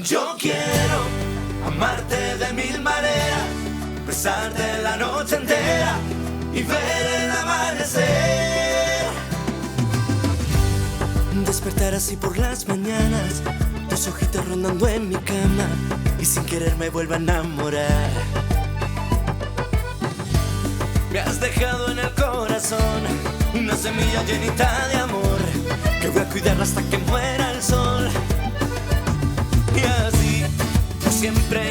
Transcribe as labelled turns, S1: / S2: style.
S1: Yo quiero amarte de mil maneras, besarte la noche entera y ver el amanecer. Despertar así por las mañanas, tus ojitos rondando en mi cama y sin querer me vuelvo a enamorar. Me has dejado en el corazón una semilla llenita de amor que voy a cuidarla hasta que muera el sol. Y así, por siempre